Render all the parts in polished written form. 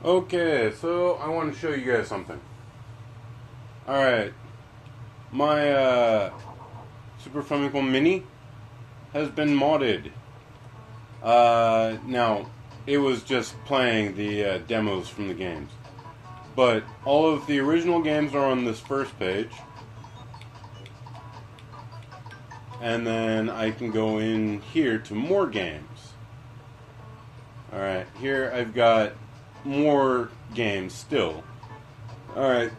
Okay, so I want to show you guys something. Alright, my Super Famicom Mini has been modded. Now, it was just playing the demos from the games. But all of the original games are on this first page. And then I can go in here to more games. Alright, here I've got more games still. Alright,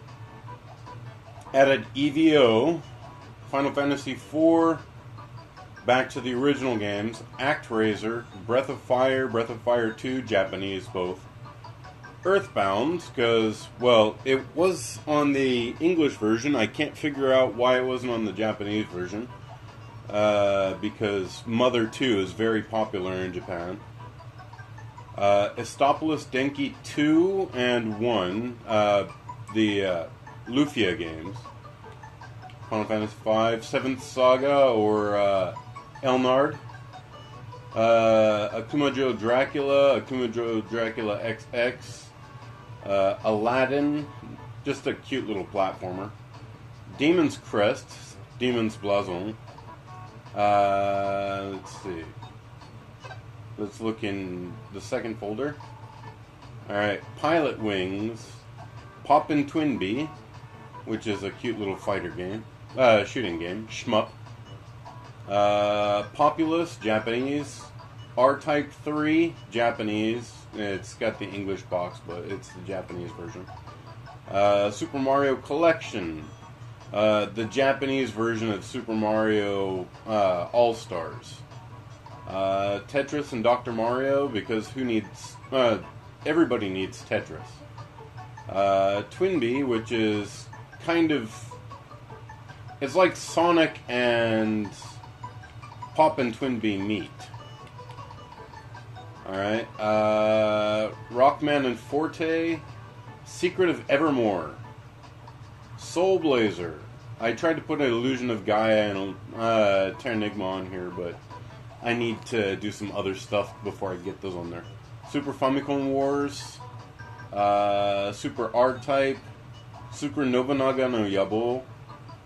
added EVO, Final Fantasy IV, back to the original games, ActRaiser, Breath of Fire 2, Japanese both, Earthbound, because, well, it was on the English version. I can't figure out why it wasn't on the Japanese version, because Mother 2 is very popular in Japan. Estopolis Denki 2 and 1, the Lufia games. Final Fantasy V, Seventh Saga, or Elnard. Akumajo Dracula, Akumajo Dracula XX. Aladdin, just a cute little platformer. Demon's Crest, Demon's Blason. Let's see. Let's look in the second folder. Alright, Pilot Wings, Poppin' Twinbee, which is a cute little fighter game, shooting game, shmup. Populous, Japanese. R-Type 3, Japanese. It's got the English box, but it's the Japanese version. Super Mario Collection, the Japanese version of Super Mario All-Stars. Tetris and Dr. Mario, because who needs... everybody needs Tetris. Twinbee, which is kind of... It's like Sonic and Poppin' Twinbee meet. Alright. Rockman and Forte. Secret of Evermore. Soul Blazer. I tried to put an Illusion of Gaia and Terranigma on here, but I need to do some other stuff before I get those on there. Super Famicom Wars, Super R-Type, Super Nobunaga no Yabo,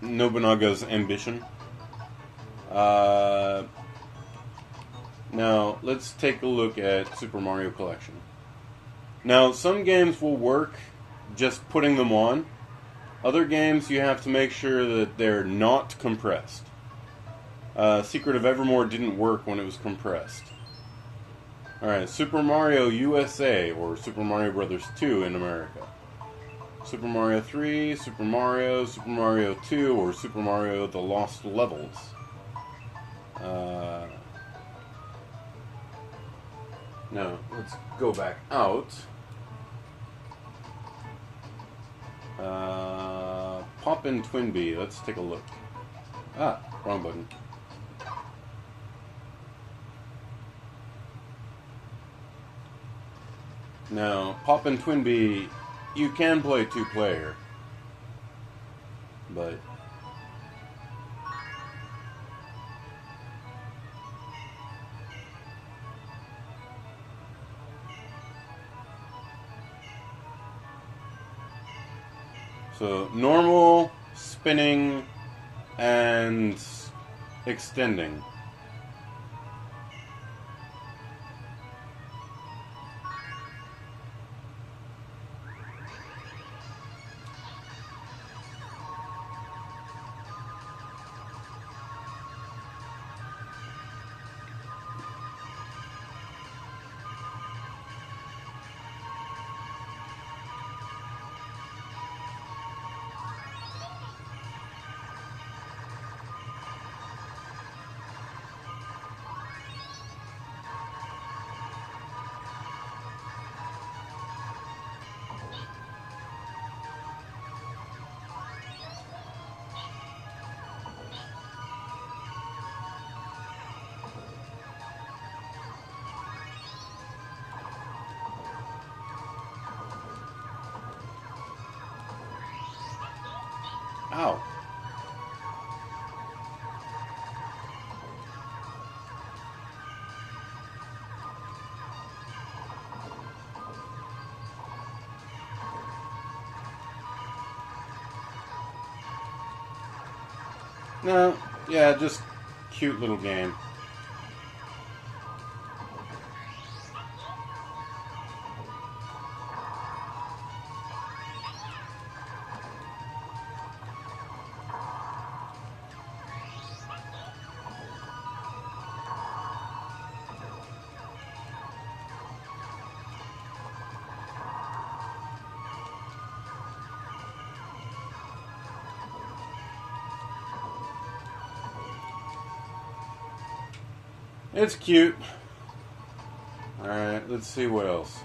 Nobunaga's Ambition. Now, let's take a look at Super Mario Collection. Now, some games will work just putting them on. Other games, you have to make sure that they're not compressed. Secret of Evermore didn't work when it was compressed. Alright, Super Mario USA, or Super Mario Bros. 2 in America. Super Mario 3, Super Mario 2, or Super Mario The Lost Levels. Now, let's go back out. Poppin' Twinbee, let's take a look. Ah, wrong button. Now, Poppin' Twinbee, you can play two-player, but so normal, spinning, and extending. Ow. No, yeah, just cute little game. It's cute. Alright, let's see what else.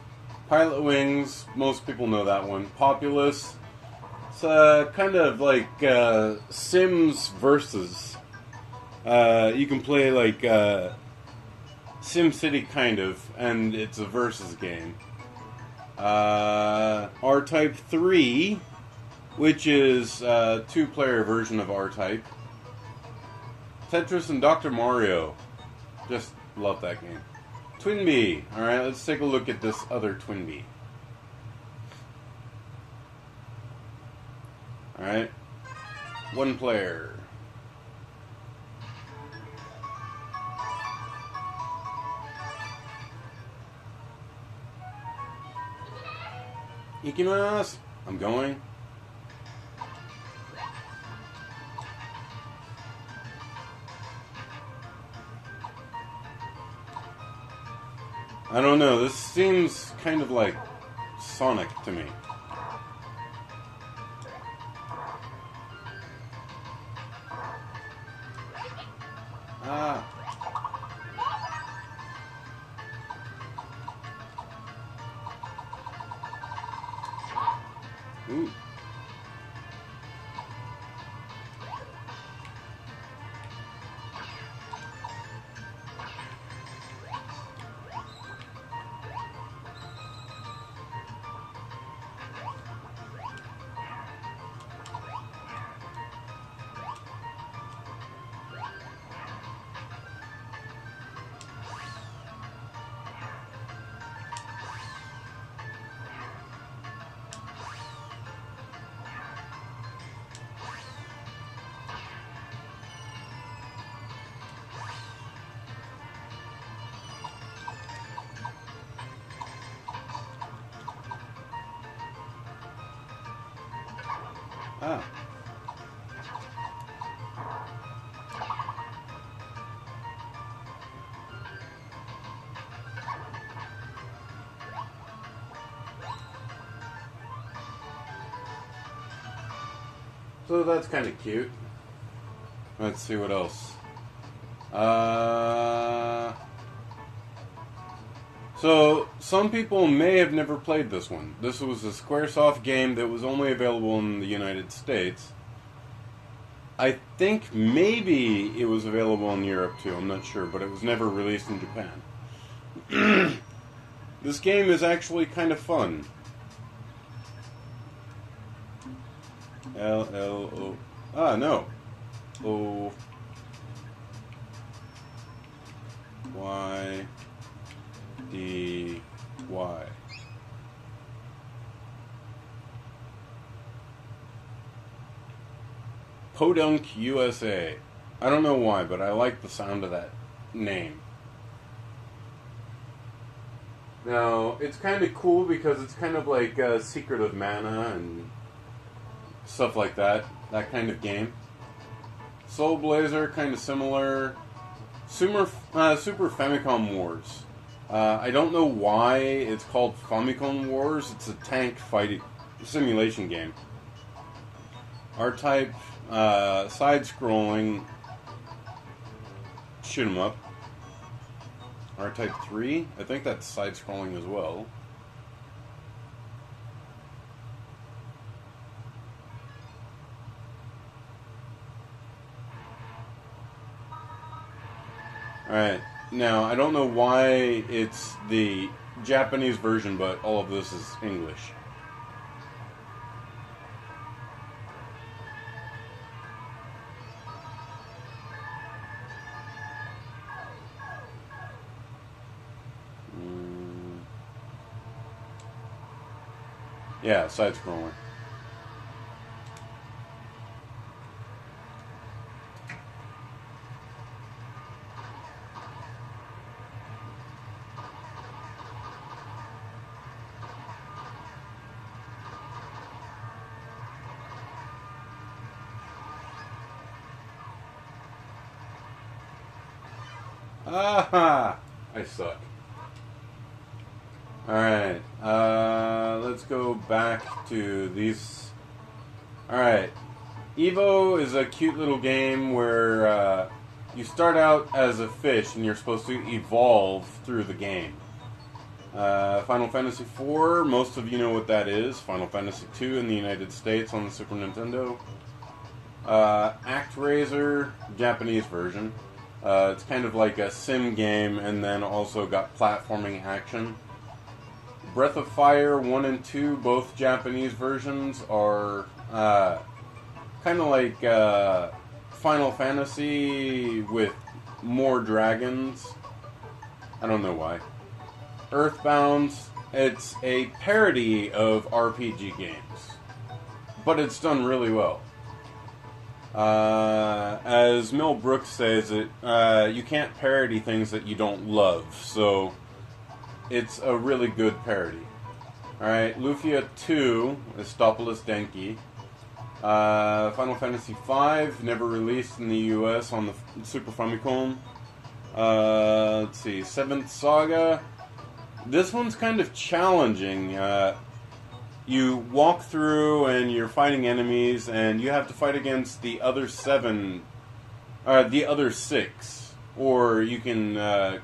Pilot Wings, most people know that one. Populous, it's kind of like Sims versus. You can play like SimCity kind of, and it's a versus game. R-Type 3, which is a two-player version of R-Type. Tetris and Dr. Mario. Just love that game. Twinbee. Alright, let's take a look at this other Twinbee. Alright. One player. Ikimasu. I'm going. I don't know, this seems kind of like Sonic to me. Ah. Ooh. Ah. So that's kind of cute. Let's see what else. So, some people may have never played this one. This was a Squaresoft game that was only available in the United States. I think maybe it was available in Europe too, I'm not sure, but it was never released in Japan. This game is actually kind of fun. L-L-O... Ah, no. O... Y... D-Y. Podunk USA. I don't know why, but I like the sound of that name. Now, it's kind of cool because it's kind of like Secret of Mana and stuff like that. That kind of game. Soul Blazer, kind of similar. Super Famicom Wars. I don't know why it's called Famicom Wars. It's a tank fighting simulation game. R-Type, side-scrolling, shoot 'em up. R-Type 3, I think that's side-scrolling as well. Alright, now I don't know why it's the Japanese version, but all of this is English. Yeah, side-scrolling. Aha! I suck. Alright, let's go back to these. Alright, Evo is a cute little game where you start out as a fish and you're supposed to evolve through the game. Final Fantasy IV, most of you know what that is. Final Fantasy II in the United States on the Super Nintendo. ActRaiser, Japanese version. It's kind of like a sim game and then also got platforming action. Breath of Fire 1 and 2, both Japanese versions, are kind of like Final Fantasy with more dragons. I don't know why. Earthbound, it's a parody of RPG games, but it's done really well. As Mel Brooks says it, you can't parody things that you don't love, so it's a really good parody. Alright, Lufia 2, Estopolis Denki. Final Fantasy V, never released in the US on the Super Famicom. Let's see, 7th Saga. This one's kind of challenging. You walk through and you're fighting enemies, and you have to fight against the other the other 6. Or you can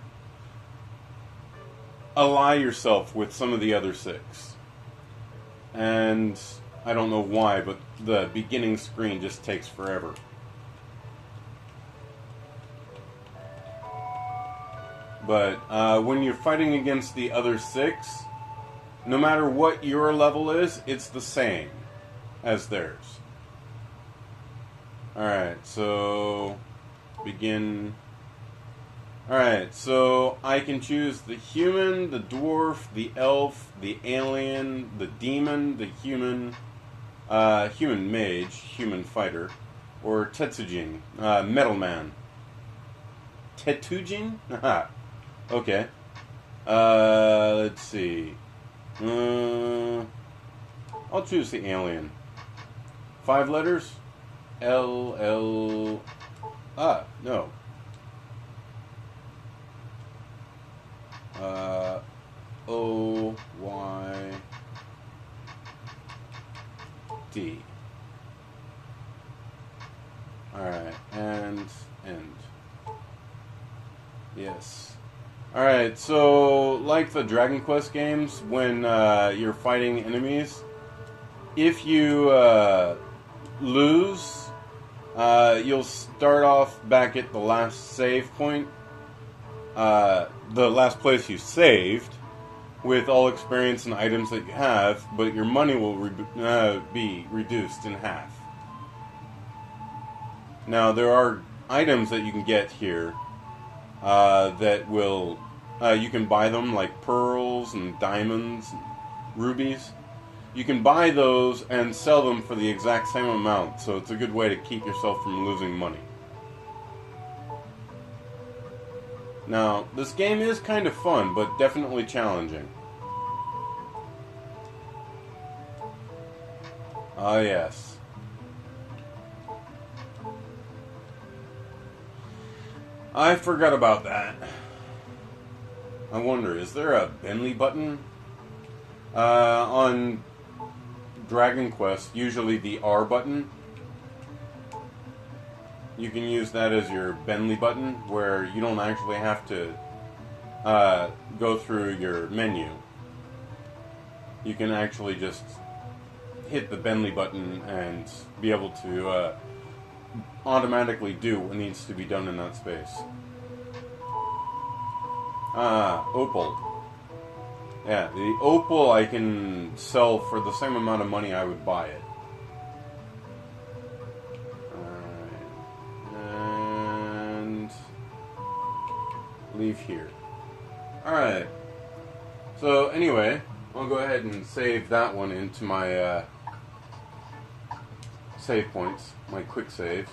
ally yourself with some of the other 6. And I don't know why, but the beginning screen just takes forever. But when you're fighting against the other 6, no matter what your level is, it's the same as theirs. Alright, so begin. Alright, so I can choose the human, the dwarf, the elf, the alien, the demon, the human, human mage, human fighter, or Tetsujin, Metal Man. Tetsujin? Haha. Okay. Let's see. I'll choose the alien. 5 letters? L. No. O, Y, D. Alright, and end. Yes. Alright, so like the Dragon Quest games, when you're fighting enemies, if you lose, you'll start off back at the last save point, the last place you saved, with all experience and items that you have, but your money will be reduced in half. Now, there are items that you can get here that will... you can buy them, like pearls and diamonds and rubies. You can buy those and sell them for the exact same amount, so it's a good way to keep yourself from losing money. Now, this game is kind of fun, but definitely challenging. Ah, yes. I forgot about that. I wonder, is there a Bentley button? On Dragon Quest, usually the R button. You can use that as your Bentley button, where you don't actually have to go through your menu. You can actually just hit the Bentley button and be able to automatically do what needs to be done in that space. Opal. Yeah, the opal I can sell for the same amount of money I would buy it. And leave here. Alright. So anyway, I'll go ahead and save that one into my save points, my quick save.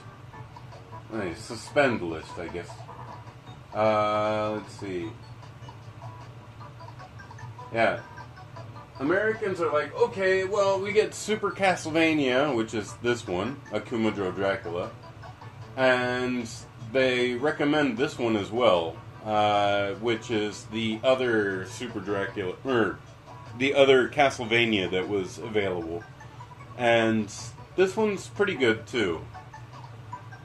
Nice, suspend list, I guess. Let's see. Yeah. Americans are like, okay, well, we get Super Castlevania, which is this one, Akumadro Dracula, and they recommend this one as well. which is the other Super Dracula, or the other Castlevania that was available. And this one's pretty good too.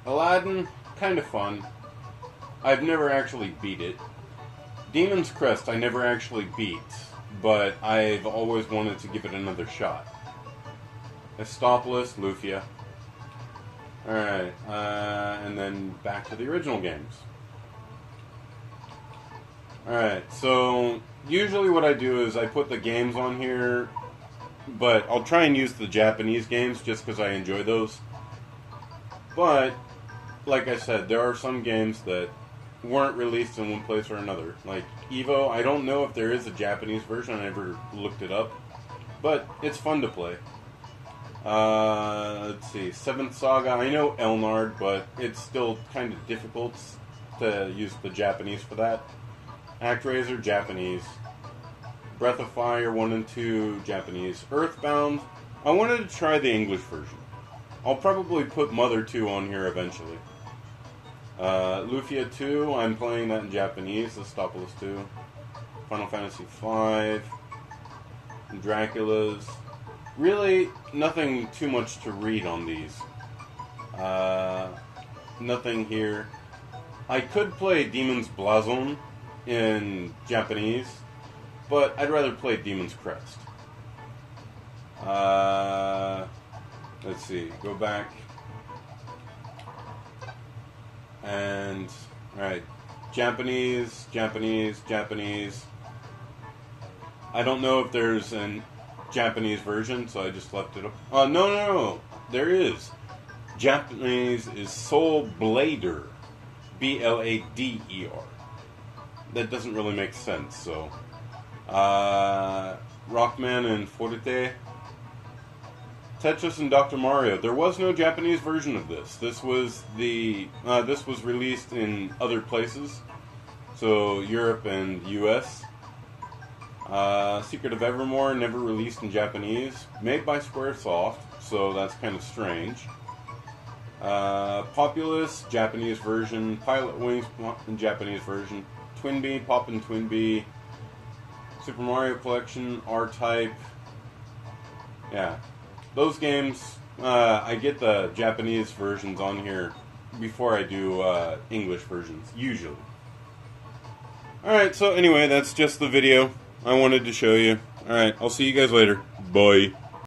Aladdin, kind of fun. I've never actually beat it. Demon's Crest I never actually beat, but I've always wanted to give it another shot. Estopolis, Lufia. Alright, and then back to the original games. Alright, so usually what I do is I put the games on here, but I'll try and use the Japanese games just because I enjoy those. But, like I said, there are some games that weren't released in one place or another. Like Evo, I don't know if there is a Japanese version, I never looked it up, but it's fun to play. Let's see, Seventh Saga, I know Elnard, but it's still kind of difficult to use the Japanese for that. ActRaiser, Japanese. Breath of Fire 1 and 2, Japanese. Earthbound, I wanted to try the English version. I'll probably put Mother 2 on here eventually. Lufia 2, I'm playing that in Japanese. Estopolis 2. Final Fantasy 5. Dracula's. Really, nothing too much to read on these. Nothing here. I could play Demon's Blazon in Japanese, but I'd rather play Demon's Crest. Let's see, go back. And, alright, Japanese, Japanese, Japanese. I don't know if there's an Japanese version, so I just left it up. No, there is. Japanese is Soul Blader. Blader. That doesn't really make sense, so. Rockman and Forte. Tetris and Dr. Mario. There was no Japanese version of this. This was released in other places, so Europe and US. Secret of Evermore, never released in Japanese. Made by Squaresoft, so that's kind of strange. Populous, Japanese version. Pilot Wings, Japanese version. Twinbee, Poppin' Twinbee. Super Mario Collection, R-Type. Yeah. Those games, I get the Japanese versions on here before I do English versions, usually. Alright, so anyway, that's just the video I wanted to show you. Alright, I'll see you guys later. Bye.